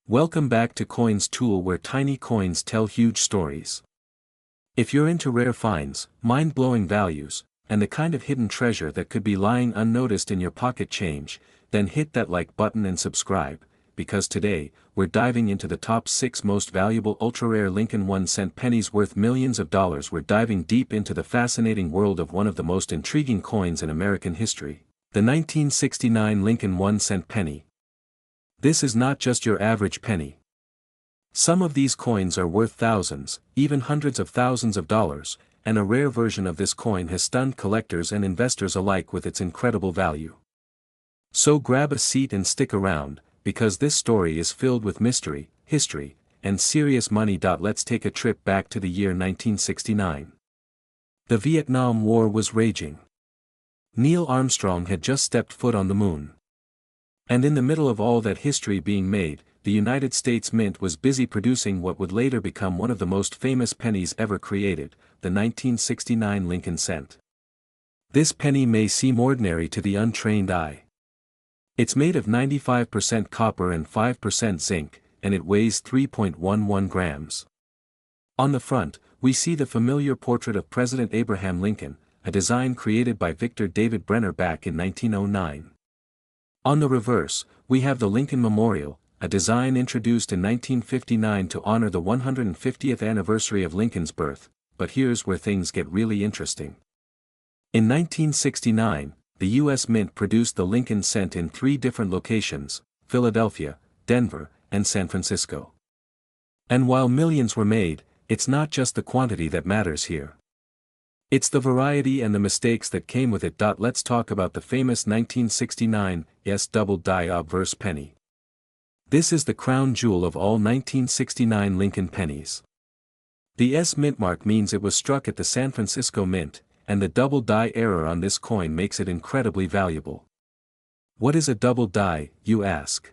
Welcome back to Coins Tool, where tiny coins tell huge stories. If you're into rare finds, mind-blowing values, and the kind of hidden treasure that could be lying unnoticed in your pocket change, then hit that like button and subscribe, because today, we're diving into the top 6 most valuable ultra-rare Lincoln 1-cent pennies worth millions of dollars. We're diving deep into the fascinating world of one of the most intriguing coins in American history, the 1969 Lincoln 1-cent penny. This is not just your average penny. Some of these coins are worth thousands, even hundreds of thousands of dollars, and a rare version of this coin has stunned collectors and investors alike with its incredible value. So grab a seat and stick around, because this story is filled with mystery, history, and serious money. Let's take a trip back to the year 1969. The Vietnam War was raging. Neil Armstrong had just stepped foot on the moon. And in the middle of all that history being made, the United States Mint was busy producing what would later become one of the most famous pennies ever created, the 1969 Lincoln cent. This penny may seem ordinary to the untrained eye. It's made of 95% copper and 5% zinc, and it weighs 3.11 grams. On the front, we see the familiar portrait of President Abraham Lincoln, a design created by Victor David Brenner back in 1909. On the reverse, we have the Lincoln Memorial, a design introduced in 1959 to honor the 150th anniversary of Lincoln's birth, but here's where things get really interesting. In 1969, the U.S. Mint produced the Lincoln cent in 3 different locations: Philadelphia, Denver, and San Francisco. And while millions were made, it's not just the quantity that matters here. It's the variety and the mistakes that came with it. Let's talk about the famous 1969 double-die obverse penny. This is the crown jewel of all 1969 Lincoln pennies. The S mint mark means it was struck at the San Francisco Mint, and the double-die error on this coin makes it incredibly valuable. What is a double die, you ask?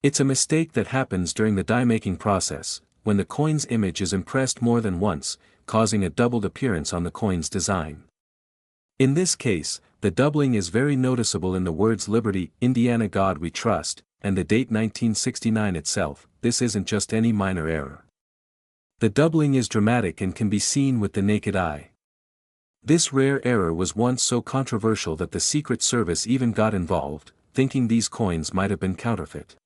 It's a mistake that happens during the die-making process, when the coin's image is impressed more than once, causing a doubled appearance on the coin's design. In this case, the doubling is very noticeable in the words Liberty, Indiana, God We Trust, and the date 1969 itself. This isn't just any minor error. The doubling is dramatic and can be seen with the naked eye. This rare error was once so controversial that the Secret Service even got involved, thinking these coins might have been counterfeit.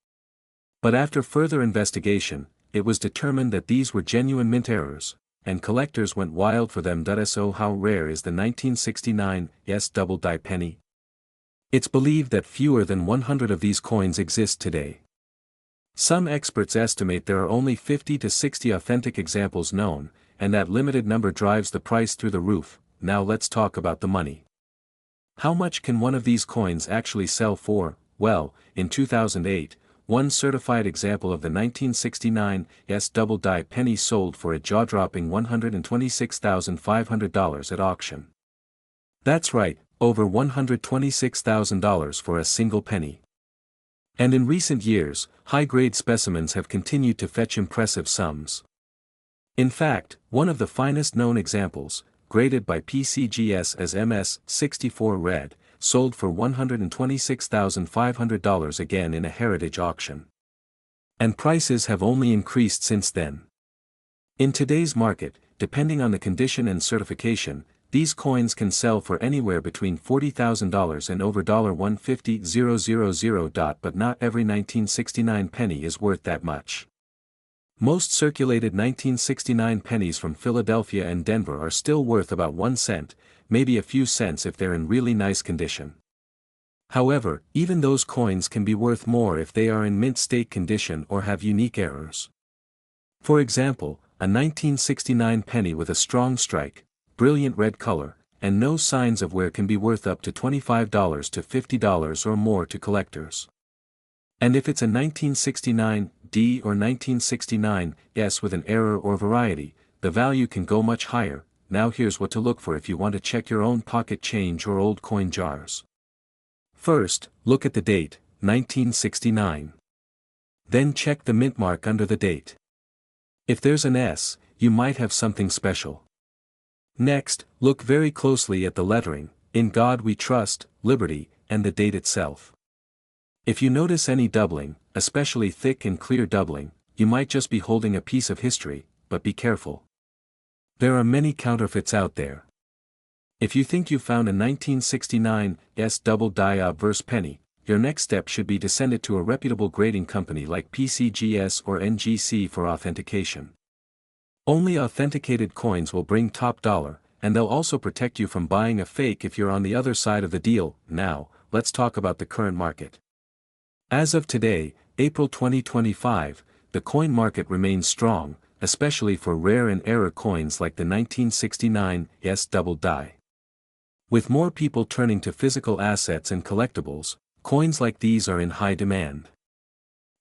But after further investigation, it was determined that these were genuine mint errors, and collectors went wild for them. So how rare is the 1969 double-die penny? It's believed that fewer than 100 of these coins exist today. Some experts estimate there are only 50 to 60 authentic examples known, and that limited number drives the price through the roof. Now let's talk about the money. How much can one of these coins actually sell for? Well, in 2008, one certified example of the 1969 double-die penny sold for a jaw-dropping $126,500 at auction. That's right, over $126,000 for a single penny. And in recent years, high-grade specimens have continued to fetch impressive sums. In fact, one of the finest known examples, graded by PCGS as MS-64 Red, sold for $126,500 again in a heritage auction. And prices have only increased since then. In today's market, depending on the condition and certification, these coins can sell for anywhere between $40,000 and over $150,000. But not every 1969 penny is worth that much. Most circulated 1969 pennies from Philadelphia and Denver are still worth about 1 cent, maybe a few cents if they're in really nice condition. However, even those coins can be worth more if they are in mint state condition or have unique errors. For example, a 1969 penny with a strong strike, brilliant red color, and no signs of wear can be worth up to $25 to $50 or more to collectors. And if it's a 1969 D or 1969 S with an error or variety, the value can go much higher. Now here's what to look for if you want to check your own pocket change or old coin jars. First, look at the date, 1969. Then check the mint mark under the date. If there's an S, you might have something special. Next, look very closely at the lettering, "In God We Trust, Liberty," and the date itself. If you notice any doubling, especially thick and clear doubling, you might just be holding a piece of history, but be careful. There are many counterfeits out there. If you think you found a 1969 double die obverse penny, your next step should be to send it to a reputable grading company like PCGS or NGC for authentication. Only authenticated coins will bring top dollar, and they'll also protect you from buying a fake if you're on the other side of the deal. Now, let's talk about the current market. As of today, April 2025, the coin market remains strong, especially for rare and error coins like the 1969 double die. With more people turning to physical assets and collectibles, coins like these are in high demand.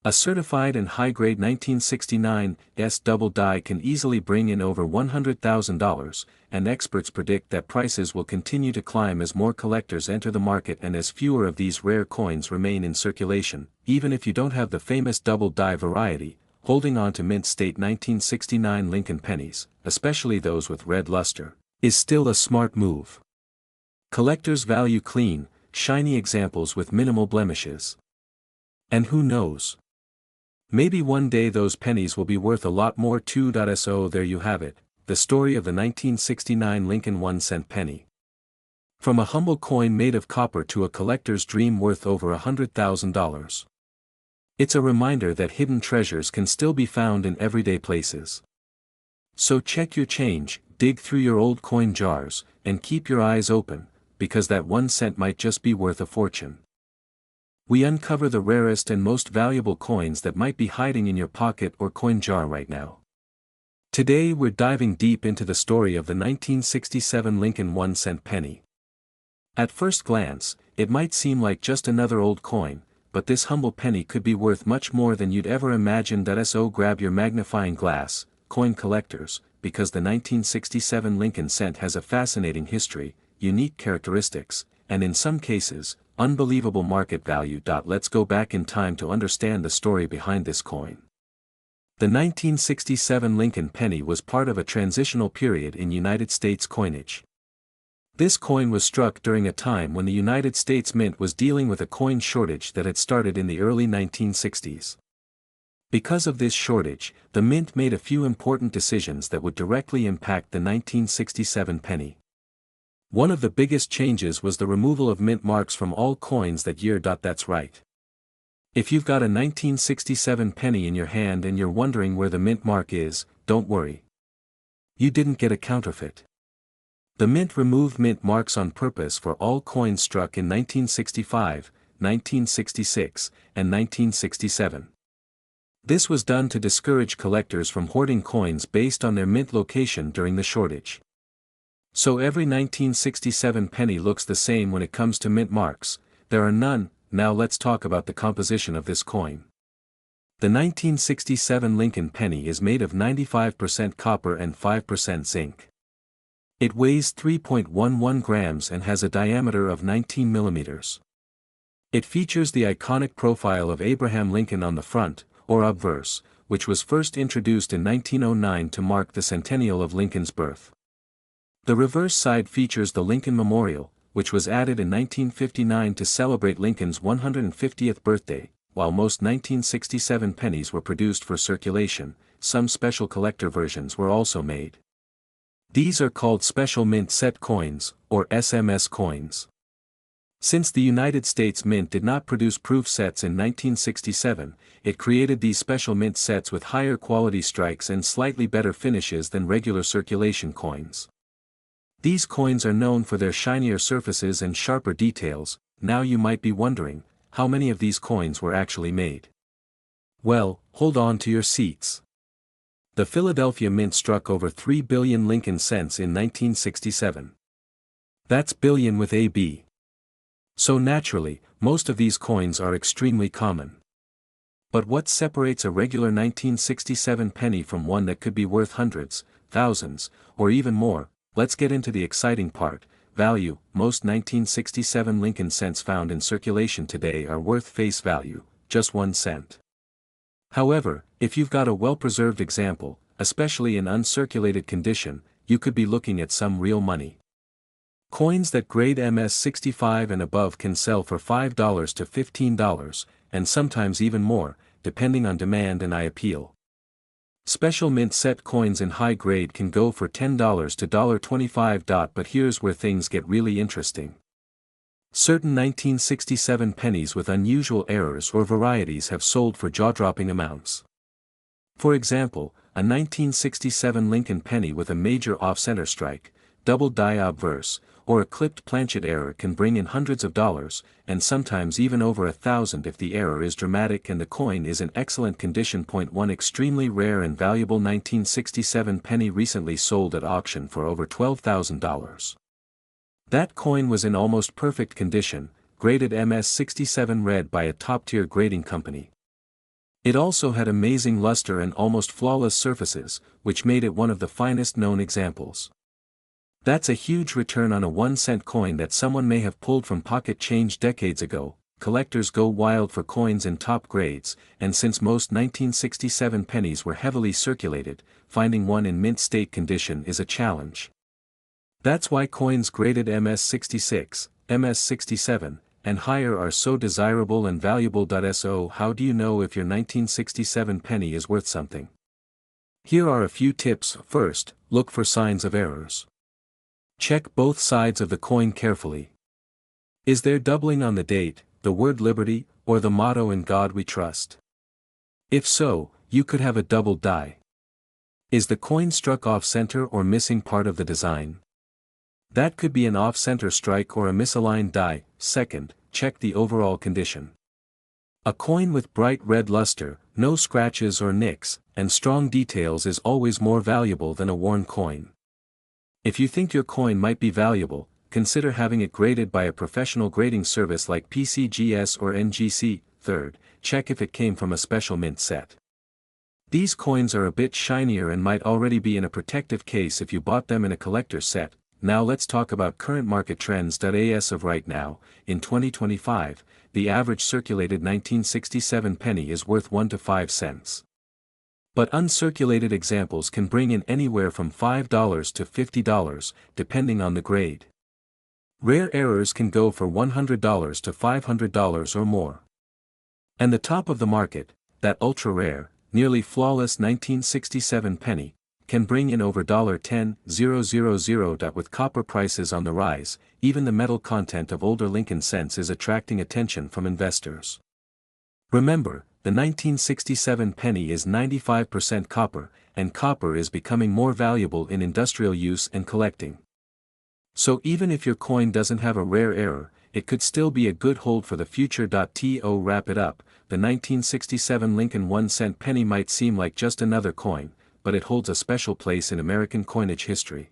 A certified and high-grade 1969 double die can easily bring in over $100,000, and experts predict that prices will continue to climb as more collectors enter the market and as fewer of these rare coins remain in circulation. Even if you don't have the famous double die variety, holding on to mint state 1969 Lincoln pennies, especially those with red luster, is still a smart move. Collectors value clean, shiny examples with minimal blemishes. And who knows? Maybe one day those pennies will be worth a lot more too. So there you have it, the story of the 1969 Lincoln 1-cent penny. From a humble coin made of copper to a collector's dream worth over $100,000. It's a reminder that hidden treasures can still be found in everyday places. So check your change, dig through your old coin jars, and keep your eyes open, because that 1 cent might just be worth a fortune. We uncover the rarest and most valuable coins that might be hiding in your pocket or coin jar right now. Today we're diving deep into the story of the 1967 Lincoln 1-cent penny. At first glance, it might seem like just another old coin, but this humble penny could be worth much more than you'd ever imagined. So grab your magnifying glass, coin collectors, because the 1967 Lincoln cent has a fascinating history, unique characteristics, and in some cases, unbelievable market value. Let's go back in time to understand the story behind this coin. The 1967 Lincoln penny was part of a transitional period in United States coinage. This coin was struck during a time when the United States Mint was dealing with a coin shortage that had started in the early 1960s. Because of this shortage, the Mint made a few important decisions that would directly impact the 1967 penny. One of the biggest changes was the removal of mint marks from all coins that year. That's right. If you've got a 1967 penny in your hand and you're wondering where the mint mark is, don't worry. You didn't get a counterfeit. The Mint removed mint marks on purpose for all coins struck in 1965, 1966, and 1967. This was done to discourage collectors from hoarding coins based on their mint location during the shortage. So every 1967 penny looks the same when it comes to mint marks. There are none. Now let's talk about the composition of this coin. The 1967 Lincoln penny is made of 95% copper and 5% zinc. It weighs 3.11 grams and has a diameter of 19 millimeters. It features the iconic profile of Abraham Lincoln on the front, or obverse, which was first introduced in 1909 to mark the centennial of Lincoln's birth. The reverse side features the Lincoln Memorial, which was added in 1959 to celebrate Lincoln's 150th birthday. While most 1967 pennies were produced for circulation, some special collector versions were also made. These are called Special Mint Set coins, or SMS coins. Since the United States Mint did not produce proof sets in 1967, it created these special mint sets with higher quality strikes and slightly better finishes than regular circulation coins. These coins are known for their shinier surfaces and sharper details. Now you might be wondering, how many of these coins were actually made? Well, hold on to your seats. The Philadelphia Mint struck over 3 billion Lincoln cents in 1967. That's billion with a B. So naturally, most of these coins are extremely common. But what separates a regular 1967 penny from one that could be worth hundreds, thousands, or even more? Let's get into the exciting part, value. Most 1967 Lincoln cents found in circulation today are worth face value, just 1 cent. However, if you've got a well-preserved example, especially in uncirculated condition, you could be looking at some real money. Coins that grade MS 65 and above can sell for $5 to $15, and sometimes even more, depending on demand and eye appeal. Special mint set coins in high grade can go for $10 to $25. But here's where things get really interesting. Certain 1967 pennies with unusual errors or varieties have sold for jaw-dropping amounts. For example, a 1967 Lincoln penny with a major off-center strike, double die obverse, or a clipped planchet error can bring in hundreds of dollars, and sometimes even over $1,000 if the error is dramatic and the coin is in excellent condition. One extremely rare and valuable 1967 penny recently sold at auction for over $12,000. That coin was in almost perfect condition, graded MS67 red by a top-tier grading company. It also had amazing luster and almost flawless surfaces, which made it one of the finest known examples. That's a huge return on a 1-cent coin that someone may have pulled from pocket change decades ago. Collectors go wild for coins in top grades, and since most 1967 pennies were heavily circulated, finding one in mint state condition is a challenge. That's why coins graded MS66, MS67, and higher are so desirable and valuable. So how do you know if your 1967 penny is worth something? Here are a few tips. First, look for signs of errors. Check both sides of the coin carefully. Is there doubling on the date, the word liberty, or the motto "In God We Trust"? If so, you could have a double die. Is the coin struck off-center or missing part of the design? That could be an off-center strike or a misaligned die. Second, check the overall condition. A coin with bright red luster, no scratches or nicks, and strong details is always more valuable than a worn coin. If you think your coin might be valuable, consider having it graded by a professional grading service like PCGS or NGC. Third, check if it came from a special mint set. These coins are a bit shinier and might already be in a protective case if you bought them in a collector's set. Now let's talk about current market trends. As of right now, in 2025, the average circulated 1967 penny is worth 1 to 5 cents. But uncirculated examples can bring in anywhere from $5 to $50, depending on the grade. Rare errors can go for $100 to $500 or more. And the top of the market, that ultra-rare, nearly flawless 1967 penny, can bring in over $10,000. With copper prices on the rise, even the metal content of older Lincoln cents is attracting attention from investors. Remember, the 1967 penny is 95% copper, and copper is becoming more valuable in industrial use and collecting. So even if your coin doesn't have a rare error, it could still be a good hold for the future. To wrap it up, the 1967 Lincoln 1-cent penny might seem like just another coin, but it holds a special place in American coinage history.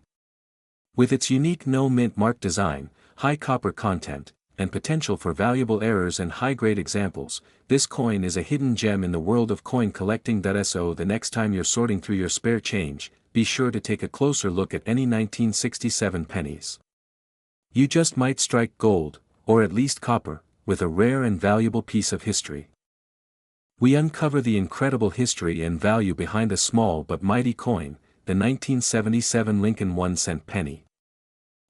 With its unique no-mint mark design, high copper content, and potential for valuable errors and high-grade examples, this coin is a hidden gem in the world of coin collecting. So the next time you're sorting through your spare change, be sure to take a closer look at any 1967 pennies. You just might strike gold, or at least copper, with a rare and valuable piece of history. We uncover the incredible history and value behind a small but mighty coin, the 1977 Lincoln 1-cent penny.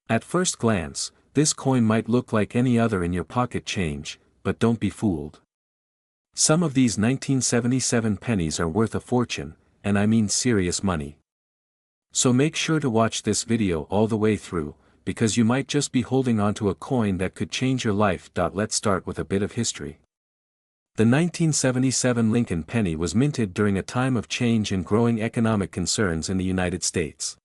At first glance, this coin might look like any other in your pocket change, but don't be fooled. Some of these 1977 pennies are worth a fortune, and I mean serious money. So make sure to watch this video all the way through, because you might just be holding onto a coin that could change your life. Let's start with a bit of history. The 1977 Lincoln penny was minted during a time of change and growing economic concerns in the United States.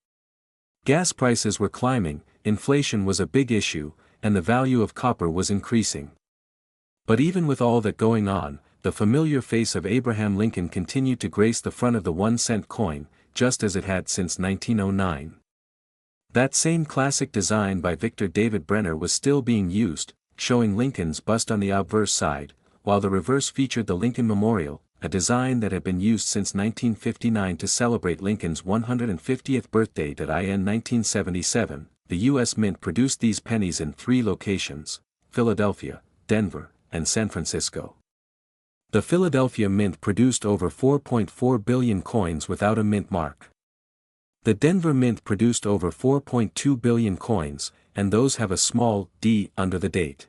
Gas prices were climbing, inflation was a big issue, and the value of copper was increasing. But even with all that going on, the familiar face of Abraham Lincoln continued to grace the front of the 1-cent coin, just as it had since 1909. That same classic design by Victor David Brenner was still being used, showing Lincoln's bust on the obverse side, while the reverse featured the Lincoln Memorial, a design that had been used since 1959 to celebrate Lincoln's 150th birthday. In 1977, the U.S. Mint produced these pennies in 3 locations: Philadelphia, Denver, and San Francisco. The Philadelphia Mint produced over 4.4 billion coins without a mint mark. The Denver Mint produced over 4.2 billion coins, and those have a small d under the date.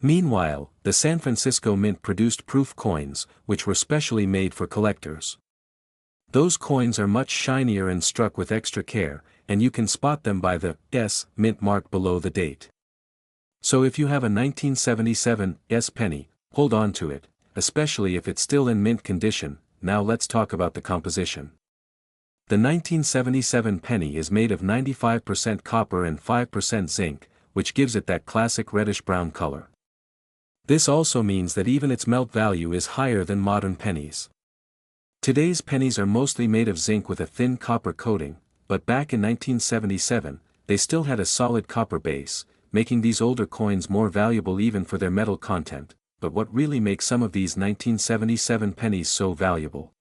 Meanwhile, the San Francisco Mint produced proof coins, which were specially made for collectors. Those coins are much shinier and struck with extra care, and you can spot them by the S Mint mark below the date. So if you have a 1977 S penny, hold on to it, especially if it's still in mint condition. Now let's talk about the composition. The 1977 penny is made of 95% copper and 5% zinc, which gives it that classic reddish-brown color. This also means that even its melt value is higher than modern pennies. Today's pennies are mostly made of zinc with a thin copper coating, but back in 1977, they still had a solid copper base, making these older coins more valuable even for their metal content. But what really makes some of these 1977 pennies so valuable?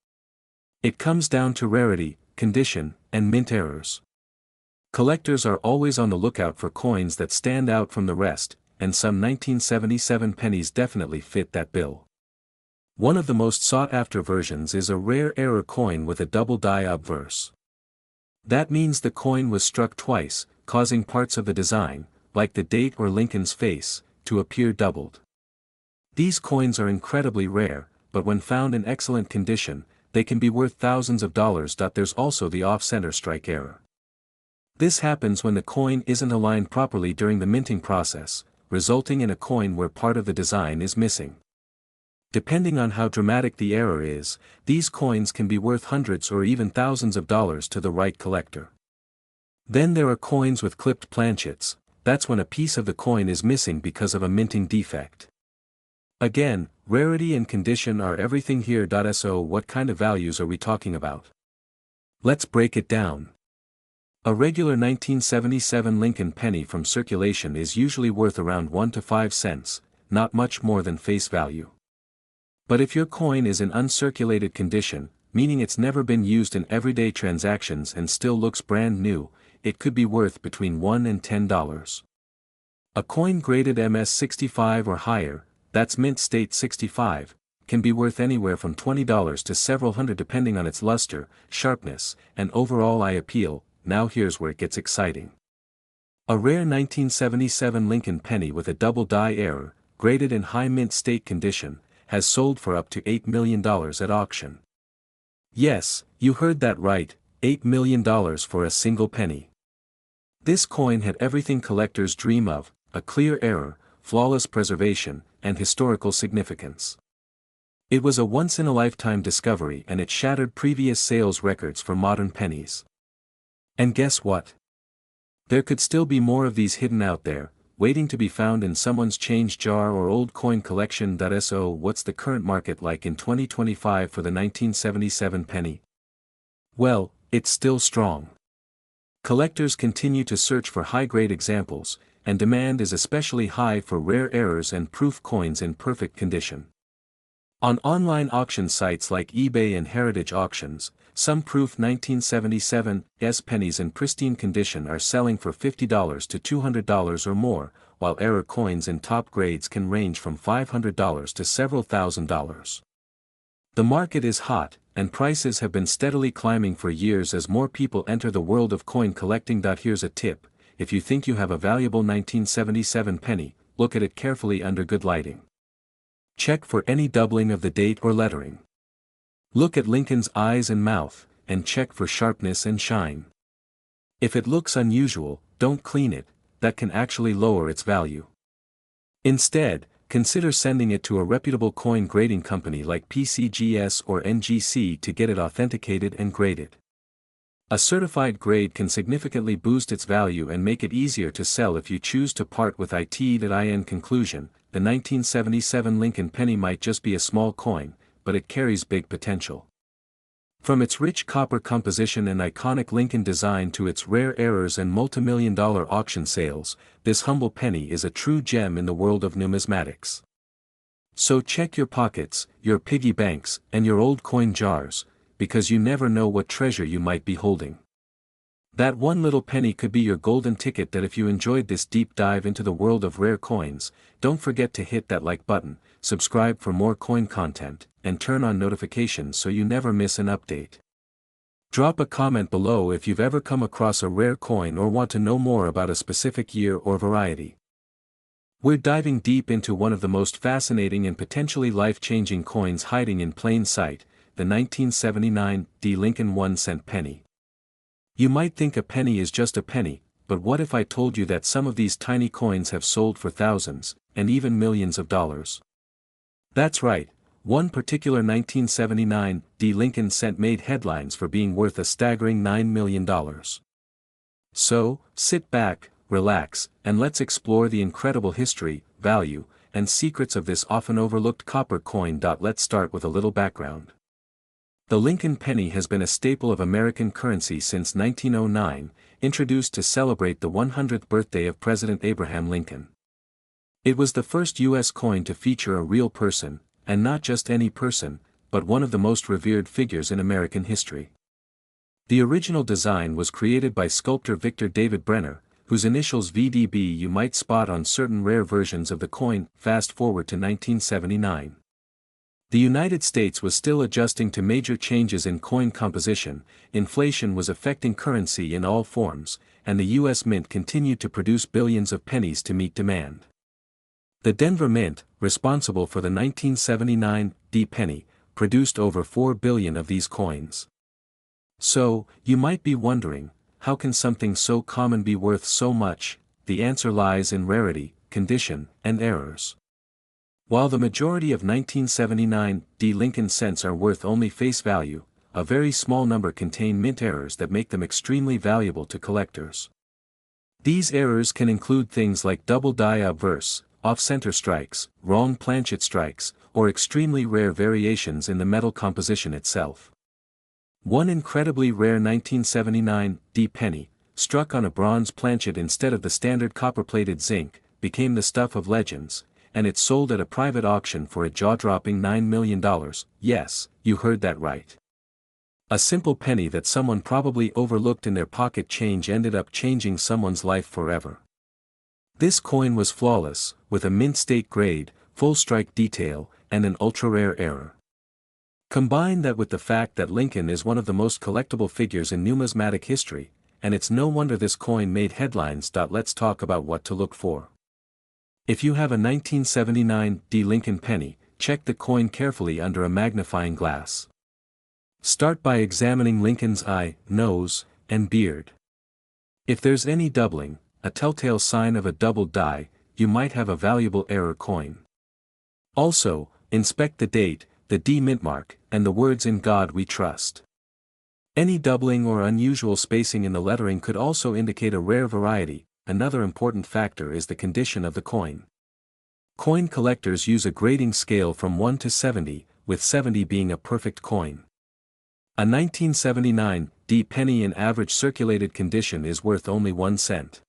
It comes down to rarity, condition, and mint errors. Collectors are always on the lookout for coins that stand out from the rest, and some 1977 pennies definitely fit that bill. One of the most sought-after versions is a rare error coin with a double die obverse. That means the coin was struck twice, causing parts of the design, like the date or Lincoln's face, to appear doubled. These coins are incredibly rare, but when found in excellent condition, they can be worth thousands of dollars. There's also the off-center strike error. This happens when the coin isn't aligned properly during the minting process, resulting in a coin where part of the design is missing. Depending on how dramatic the error is, these coins can be worth hundreds or even thousands of dollars to the right collector. Then there are coins with clipped planchets. That's when a piece of the coin is missing because of a minting defect. Again, rarity and condition are everything here. So what kind of values are we talking about? Let's break it down. A regular 1977 Lincoln penny from circulation is usually worth around 1 to 5 cents, not much more than face value. But if your coin is in uncirculated condition, meaning it's never been used in everyday transactions and still looks brand new, it could be worth between $1 and $10. A coin graded MS65 or higher, that's mint state 65, can be worth anywhere from $20 to several hundred depending on its luster, sharpness, and overall eye appeal. Now here's where it gets exciting. A rare 1977 Lincoln penny with a double die error, graded in high mint state condition, has sold for up to $8 million at auction. Yes, you heard that right, $8 million for a single penny. This coin had everything collectors dream of: a clear error, flawless preservation, and historical significance. It was a once-in-a-lifetime discovery, and it shattered previous sales records for modern pennies. And guess what? There could still be more of these hidden out there, waiting to be found in someone's change jar or old coin collection. So what's the current market like in 2025 for the 1977 penny? Well, it's still strong. Collectors continue to search for high-grade examples, and demand is especially high for rare errors and proof coins in perfect condition. On online auction sites like eBay and Heritage Auctions, some proof 1977 S pennies in pristine condition are selling for $50 to $200 or more, while error coins in top grades can range from $500 to several $1,000s. The market is hot, and prices have been steadily climbing for years as more people enter the world of coin collecting. Here's a tip: if you think you have a valuable 1977 penny, look at it carefully under good lighting. Check for any doubling of the date or lettering. Look at Lincoln's eyes and mouth, and check for sharpness and shine. If it looks unusual, don't clean it, that can actually lower its value. Instead, consider sending it to a reputable coin grading company like PCGS or NGC to get it authenticated and graded. A certified grade can significantly boost its value and make it easier to sell if you choose to part with it. In conclusion, the 1977 Lincoln penny might just be a small coin, but it carries big potential. From its rich copper composition and iconic Lincoln design to its rare errors and multimillion-dollar auction sales, this humble penny is a true gem in the world of numismatics. So check your pockets, your piggy banks, and your old coin jars, because you never know what treasure you might be holding. That one little penny could be your golden ticket. If you enjoyed this deep dive into the world of rare coins, don't forget to hit that like button, subscribe for more coin content, and turn on notifications so you never miss an update. Drop a comment below if you've ever come across a rare coin or want to know more about a specific year or variety. We're diving deep into one of the most fascinating and potentially life-changing coins hiding in plain sight, the 1979 D. Lincoln 1-cent penny. You might think a penny is just a penny, but what if I told you that some of these tiny coins have sold for thousands, and even millions of dollars? That's right, one particular 1979 D. Lincoln cent made headlines for being worth a staggering $9 million. So, sit back, relax, and let's explore the incredible history, value, and secrets of this often overlooked copper coin. Let's start with a little background. The Lincoln penny has been a staple of American currency since 1909, introduced to celebrate the 100th birthday of President Abraham Lincoln. It was the first U.S. coin to feature a real person, and not just any person, but one of the most revered figures in American history. The original design was created by sculptor Victor David Brenner, whose initials VDB you might spot on certain rare versions of the coin. Fast forward to 1979. The United States was still adjusting to major changes in coin composition, inflation was affecting currency in all forms, and the U.S. Mint continued to produce billions of pennies to meet demand. The Denver Mint, responsible for the 1979 D penny, produced over 4 billion of these coins. So, you might be wondering, how can something so common be worth so much? The answer lies in rarity, condition, and errors. While the majority of 1979 D. Lincoln cents are worth only face value, a very small number contain mint errors that make them extremely valuable to collectors. These errors can include things like double die obverse, off-center strikes, wrong planchet strikes, or extremely rare variations in the metal composition itself. One incredibly rare 1979 D penny, struck on a bronze planchet instead of the standard copper-plated zinc, became the stuff of legends, and it sold at a private auction for a jaw-dropping $9 million. Yes, you heard that right. A simple penny that someone probably overlooked in their pocket change ended up changing someone's life forever. This coin was flawless, with a mint state grade, full strike detail, and an ultra-rare error. Combine that with the fact that Lincoln is one of the most collectible figures in numismatic history, and it's no wonder this coin made headlines. Let's talk about what to look for. If you have a 1979 D. Lincoln penny, check the coin carefully under a magnifying glass. Start by examining Lincoln's eye, nose, and beard. If there's any doubling, a telltale sign of a doubled die, you might have a valuable error coin. Also, inspect the date, the D mint mark, and the words "In God We Trust." Any doubling or unusual spacing in the lettering could also indicate a rare variety. Another important factor is the condition of the coin. Coin collectors use a grading scale from 1 to 70, with 70 being a perfect coin. A 1979 D penny in average circulated condition is worth only 1 cent.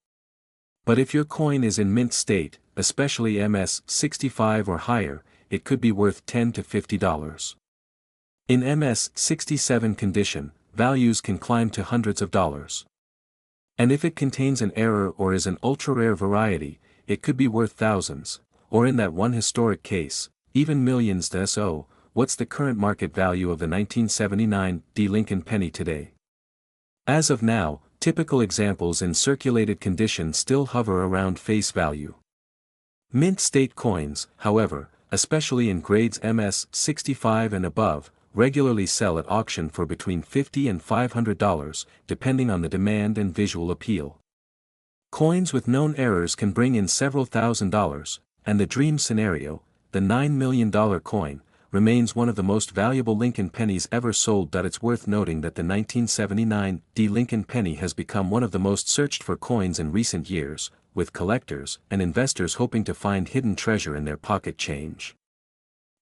But if your coin is in mint state, especially MS 65 or higher, it could be worth $10 to $50. In MS 67 condition, values can climb to hundreds of dollars. And if it contains an error or is an ultra-rare variety, it could be worth thousands, or in that one historic case, even millions. So, what's the current market value of the 1979 D. Lincoln penny today? As of now, typical examples in circulated condition still hover around face value. Mint state coins, however, especially in grades MS 65 and above, regularly sell at auction for between $50 and $500, depending on the demand and visual appeal. Coins with known errors can bring in several $1,000s, and the dream scenario, the $9 million coin, remains one of the most valuable Lincoln pennies ever sold. It's worth noting that the 1979 D. Lincoln penny has become one of the most searched for coins in recent years, with collectors and investors hoping to find hidden treasure in their pocket change.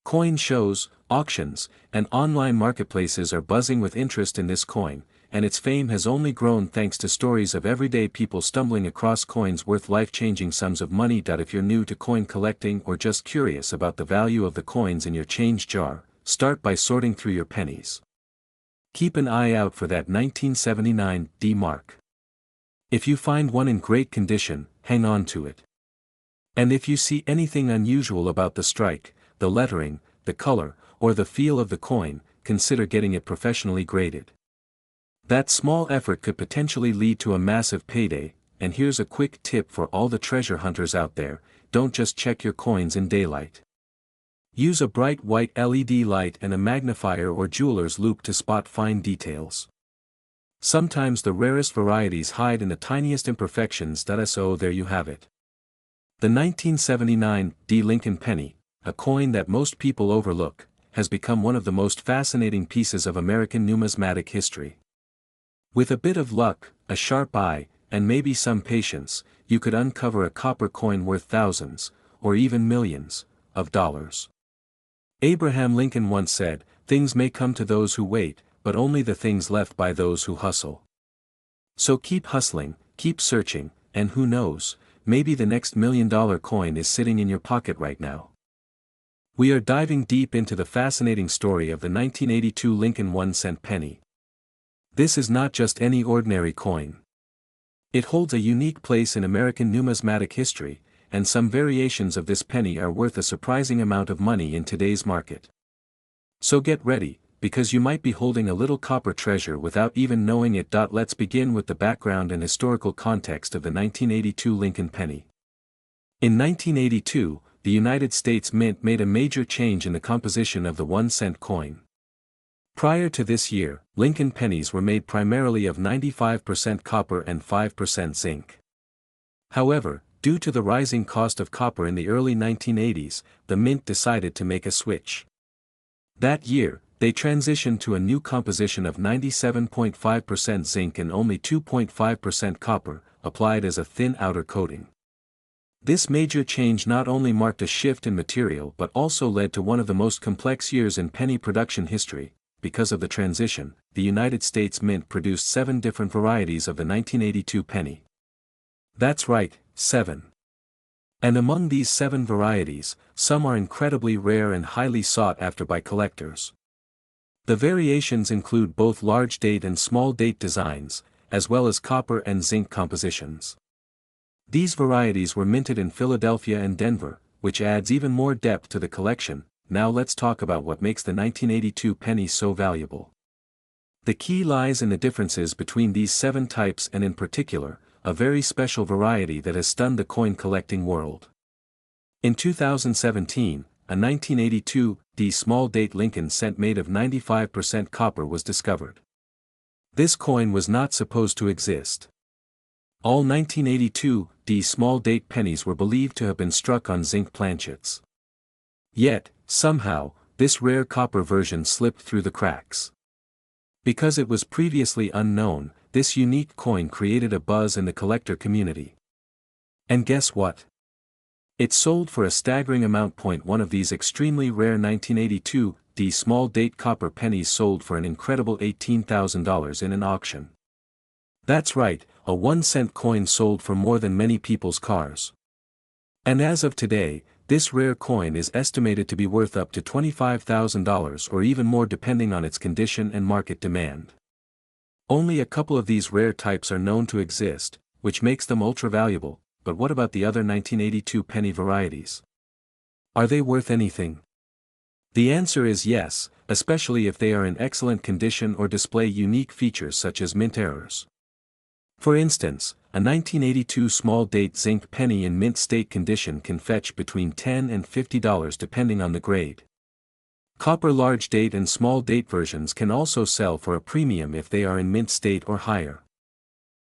Coin shows, auctions, and online marketplaces are buzzing with interest in this coin, and its fame has only grown thanks to stories of everyday people stumbling across coins worth life-changing sums of money. If you're new to coin collecting or just curious about the value of the coins in your change jar, start by sorting through your pennies. Keep an eye out for that 1979 D mark. If you find one in great condition, hang on to it. And if you see anything unusual about the strike, the lettering, the color, or the feel of the coin, consider getting it professionally graded. That small effort could potentially lead to a massive payday, and here's a quick tip for all the treasure hunters out there: don't just check your coins in daylight. Use a bright white LED light and a magnifier or jeweler's loupe to spot fine details. Sometimes the rarest varieties hide in the tiniest imperfections. So there you have it. The 1979 D. Lincoln penny, a coin that most people overlook, has become one of the most fascinating pieces of American numismatic history. With a bit of luck, a sharp eye, and maybe some patience, you could uncover a copper coin worth thousands, or even millions, of dollars. Abraham Lincoln once said, "Things may come to those who wait, but only the things left by those who hustle." So keep hustling, keep searching, and who knows, maybe the next $1 million coin is sitting in your pocket right now. We are diving deep into the fascinating story of the 1982 Lincoln 1-cent penny. This is not just any ordinary coin. It holds a unique place in American numismatic history, and some variations of this penny are worth a surprising amount of money in today's market. So get ready, because you might be holding a little copper treasure without even knowing it. Let's begin with the background and historical context of the 1982 Lincoln penny. In 1982, the United States Mint made a major change in the composition of the 1-cent coin. Prior to this year, Lincoln pennies were made primarily of 95% copper and 5% zinc. However, due to the rising cost of copper in the early 1980s, the Mint decided to make a switch. That year, they transitioned to a new composition of 97.5% zinc and only 2.5% copper, applied as a thin outer coating. This major change not only marked a shift in material but also led to one of the most complex years in penny production history. Because of the transition, the United States Mint produced 7 different varieties of the 1982 penny. That's right, 7. And among these 7 varieties, some are incredibly rare and highly sought after by collectors. The variations include both large date and small date designs, as well as copper and zinc compositions. These varieties were minted in Philadelphia and Denver, which adds even more depth to the collection. Now let's talk about what makes the 1982 penny so valuable. The key lies in the differences between these 7 types and in particular, a very special variety that has stunned the coin collecting world. In 2017, a 1982 D small date Lincoln cent made of 95% copper was discovered. This coin was not supposed to exist. All 1982 D small date pennies were believed to have been struck on zinc planchets. Yet, somehow, this rare copper version slipped through the cracks. Because it was previously unknown, this unique coin created a buzz in the collector community. And guess what? It sold for a staggering amount. One of these extremely rare 1982 D small date copper pennies sold for an incredible $18,000 in an auction. That's right, a 1-cent coin sold for more than many people's cars. And as of today, this rare coin is estimated to be worth up to $25,000 or even more depending on its condition and market demand. Only a couple of these rare types are known to exist, which makes them ultra-valuable, but what about the other 1982 penny varieties? Are they worth anything? The answer is yes, especially if they are in excellent condition or display unique features such as mint errors. For instance, a 1982 small date zinc penny in mint state condition can fetch between $10 and $50 depending on the grade. Copper large date and small date versions can also sell for a premium if they are in mint state or higher.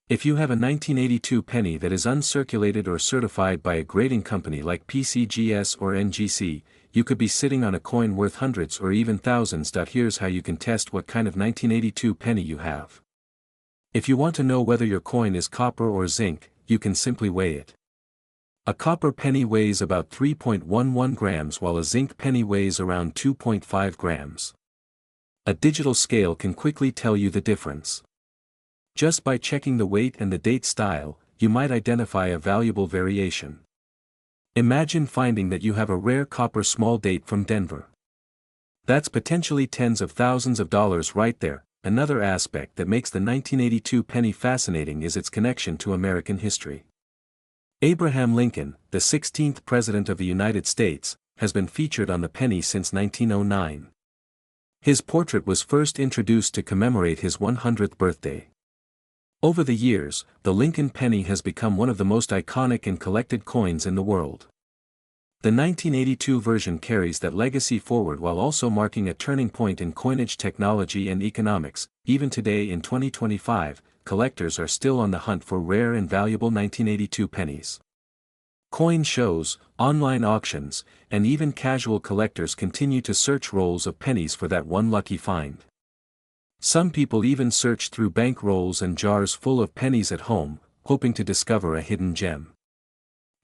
If you have a 1982 penny that is uncirculated or certified by a grading company like PCGS or NGC, you could be sitting on a coin worth hundreds or even thousands. Here's how you can test what kind of 1982 penny you have. If you want to know whether your coin is copper or zinc, you can simply weigh it. A copper penny weighs about 3.11 grams while a zinc penny weighs around 2.5 grams. A digital scale can quickly tell you the difference. Just by checking the weight and the date style, you might identify a valuable variation. Imagine finding that you have a rare copper small date from Denver. That's potentially tens of thousands of dollars right there. Another aspect that makes the 1982 penny fascinating is its connection to American history. Abraham Lincoln, the 16th President of the United States, has been featured on the penny since 1909. His portrait was first introduced to commemorate his 100th birthday. Over the years, the Lincoln penny has become one of the most iconic and collected coins in the world. The 1982 version carries that legacy forward while also marking a turning point in coinage technology and economics. Even today in 2025, collectors are still on the hunt for rare and valuable 1982 pennies. Coin shows, online auctions, and even casual collectors continue to search rolls of pennies for that one lucky find. Some people even search through bank rolls and jars full of pennies at home, hoping to discover a hidden gem.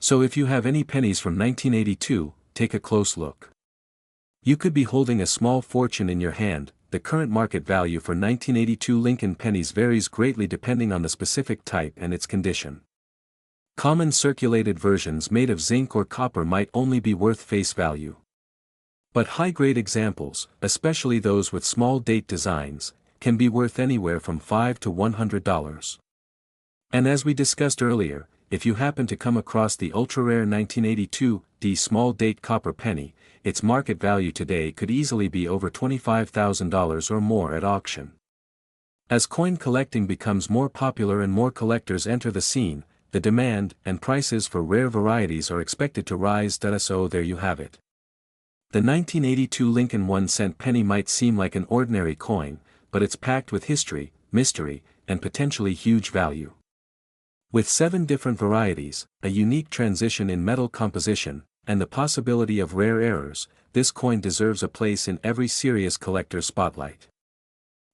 So if you have any pennies from 1982, take a close look. You could be holding a small fortune in your hand. The current market value for 1982 Lincoln pennies varies greatly depending on the specific type and its condition. Common circulated versions made of zinc or copper might only be worth face value. But high-grade examples, especially those with small date designs, can be worth anywhere from $5 to $100. And as we discussed earlier, if you happen to come across the ultra-rare 1982 small date copper penny, its market value today could easily be over $25,000 or more at auction. As coin collecting becomes more popular and more collectors enter the scene, the demand and prices for rare varieties are expected to rise. So there you have it. The 1982 Lincoln 1-cent penny might seem like an ordinary coin, but it's packed with history, mystery, and potentially huge value. With 7 different varieties, a unique transition in metal composition, and the possibility of rare errors, this coin deserves a place in every serious collector's spotlight.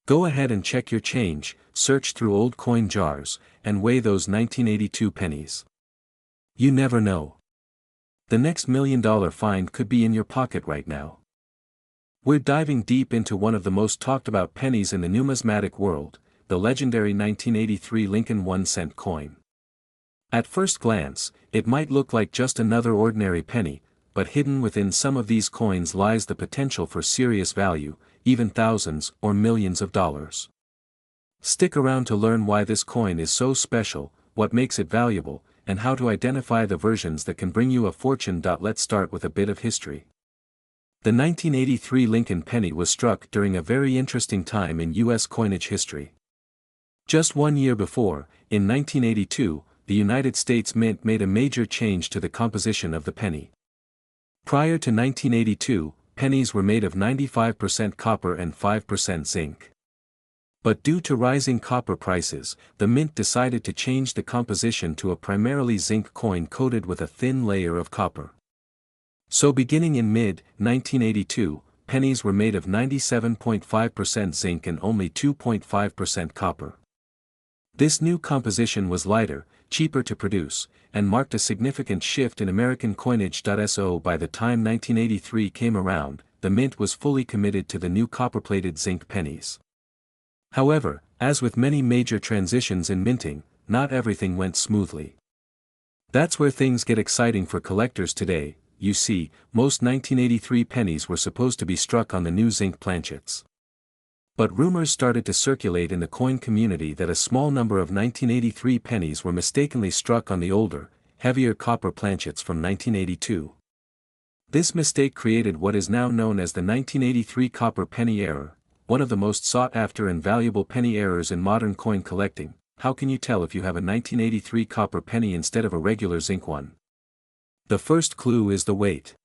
Go ahead and check your change, search through old coin jars, and weigh those 1982 pennies. You never know. The next $1 million find could be in your pocket right now. We're diving deep into one of the most talked about pennies in the numismatic world, the legendary 1983 Lincoln 1-cent coin. At first glance, it might look like just another ordinary penny, but hidden within some of these coins lies the potential for serious value, even thousands or millions of dollars. Stick around to learn why this coin is so special, what makes it valuable, and how to identify the versions that can bring you a fortune. Let's start with a bit of history. The 1983 Lincoln penny was struck during a very interesting time in U.S. coinage history. Just 1 year before, in 1982, the United States Mint made a major change to the composition of the penny. Prior to 1982, pennies were made of 95% copper and 5% zinc. But due to rising copper prices, the Mint decided to change the composition to a primarily zinc coin coated with a thin layer of copper. So beginning in mid-1982, pennies were made of 97.5% zinc and only 2.5% copper. This new composition was lighter, cheaper to produce, and marked a significant shift in American coinage. So by the time 1983 came around, the Mint was fully committed to the new copper-plated zinc pennies. However, as with many major transitions in minting, not everything went smoothly. That's where things get exciting for collectors today. You see, most 1983 pennies were supposed to be struck on the new zinc planchets. But rumors started to circulate in the coin community that a small number of 1983 pennies were mistakenly struck on the older, heavier copper planchets from 1982. This mistake created what is now known as the 1983 copper penny error, one of the most sought-after and valuable penny errors in modern coin collecting. How can you tell if you have a 1983 copper penny instead of a regular zinc one? The first clue is the weight.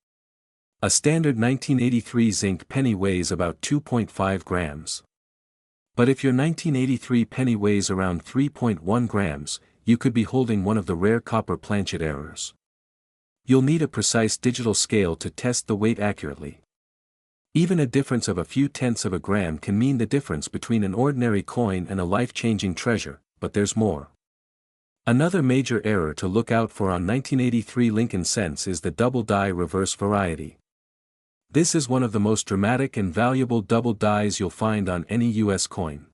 A standard 1983 zinc penny weighs about 2.5 grams. But if your 1983 penny weighs around 3.1 grams, you could be holding one of the rare copper planchet errors. You'll need a precise digital scale to test the weight accurately. Even a difference of a few tenths of a gram can mean the difference between an ordinary coin and a life-changing treasure, but there's more. Another major error to look out for on 1983 Lincoln cents is the double die reverse variety. This is one of the most dramatic and valuable double dies you'll find on any U.S. coin.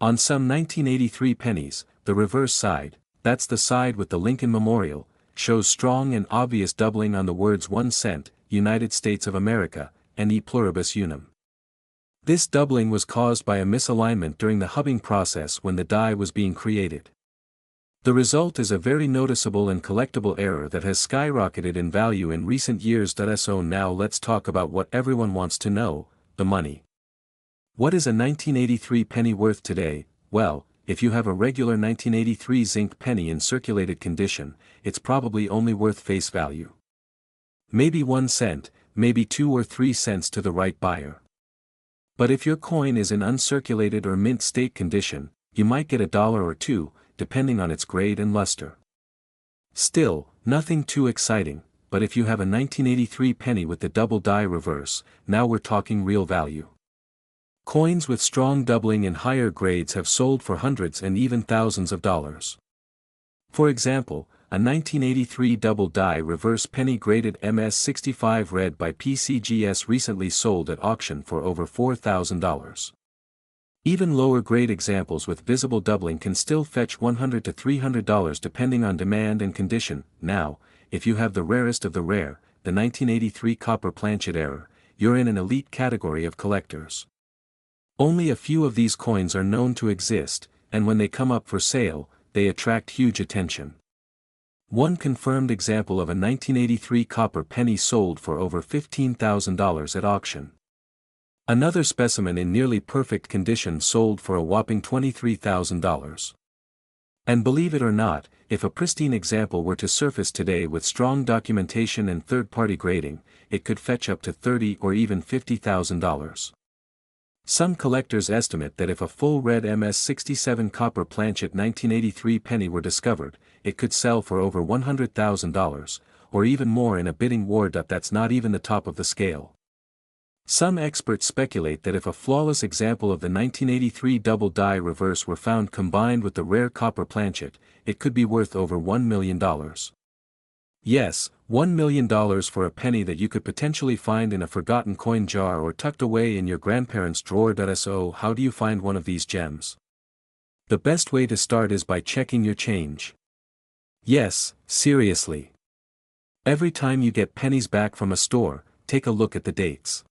On some 1983 pennies, the reverse side, that's the side with the Lincoln Memorial, shows strong and obvious doubling on the words 1 cent, United States of America, and E pluribus unum. This doubling was caused by a misalignment during the hubbing process when the die was being created. The result is a very noticeable and collectible error that has skyrocketed in value in recent years. So now let's talk about what everyone wants to know, the money. What is a 1983 penny worth today? Well, if you have a regular 1983 zinc penny in circulated condition, it's probably only worth face value. Maybe 1 cent, maybe 2 or 3 cents to the right buyer. But if your coin is in uncirculated or mint state condition, you might get $1 or 2, depending on its grade and luster. Still, nothing too exciting, but if you have a 1983 penny with the double die reverse, now we're talking real value. Coins with strong doubling in higher grades have sold for hundreds and even thousands of dollars. For example, a 1983 double die reverse penny graded MS65 red by PCGS recently sold at auction for over $4,000. Even lower grade examples with visible doubling can still fetch $100 to $300 depending on demand and condition. Now, if you have the rarest of the rare, the 1983 copper planchet error, you're in an elite category of collectors. Only a few of these coins are known to exist, and when they come up for sale, they attract huge attention. One confirmed example of a 1983 copper penny sold for over $15,000 at auction. Another specimen in nearly perfect condition sold for a whopping $23,000. And believe it or not, if a pristine example were to surface today with strong documentation and third-party grading, it could fetch up to $30,000 or even $50,000. Some collectors estimate that if a full red MS67 copper planchet 1983 penny were discovered, it could sell for over $100,000, or even more in a bidding war. That's not even the top of the scale. Some experts speculate that if a flawless example of the 1983 double die reverse were found combined with the rare copper planchet, it could be worth over $1 million. Yes, $1 million for a penny that you could potentially find in a forgotten coin jar or tucked away in your grandparents' drawer. So how do you find one of these gems? The best way to start is by checking your change. Yes, seriously. Every time you get pennies back from a store, take a look at the dates.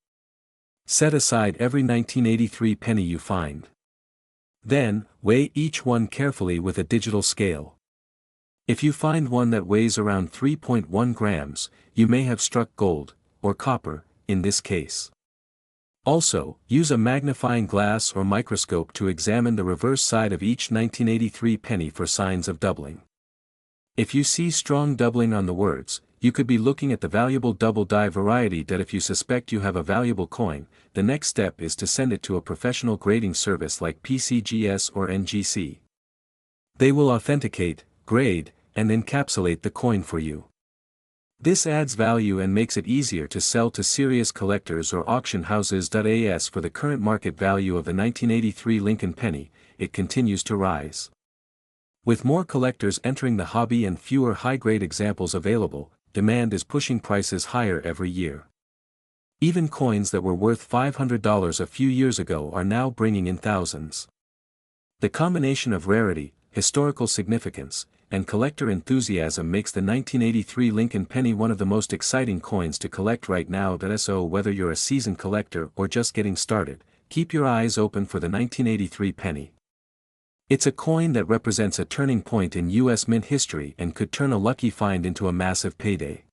Set aside every 1983 penny you find. Then, weigh each one carefully with a digital scale. If you find one that weighs around 3.1 grams, you may have struck gold, or copper, in this case. Also, use a magnifying glass or microscope to examine the reverse side of each 1983 penny for signs of doubling. If you see strong doubling on the words, you could be looking at the valuable double die variety. If you suspect you have a valuable coin, the next step is to send it to a professional grading service like PCGS or NGC. They will authenticate, grade, and encapsulate the coin for you. This adds value and makes it easier to sell to serious collectors or auction houses. As for the current market value of the 1983 Lincoln penny, it continues to rise. With more collectors entering the hobby and fewer high-grade examples available, demand is pushing prices higher every year. Even coins that were worth $500 a few years ago are now bringing in thousands. The combination of rarity, historical significance, and collector enthusiasm makes the 1983 Lincoln penny one of the most exciting coins to collect right now. So whether you're a seasoned collector or just getting started, keep your eyes open for the 1983 penny. It's a coin that represents a turning point in U.S. mint history and could turn a lucky find into a massive payday.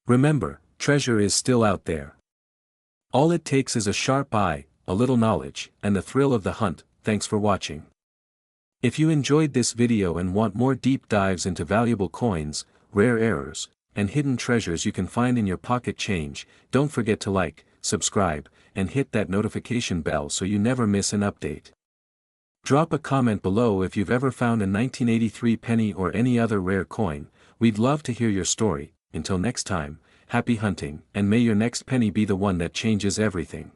Remember, treasure is still out there. All it takes is a sharp eye, a little knowledge, and the thrill of the hunt. Thanks for watching. If you enjoyed this video and want more deep dives into valuable coins, rare errors, and hidden treasures you can find in your pocket change, don't forget to like, subscribe, and hit that notification bell so you never miss an update. Drop a comment below if you've ever found a 1983 penny or any other rare coin. We'd love to hear your story. Until next time, happy hunting, and may your next penny be the one that changes everything.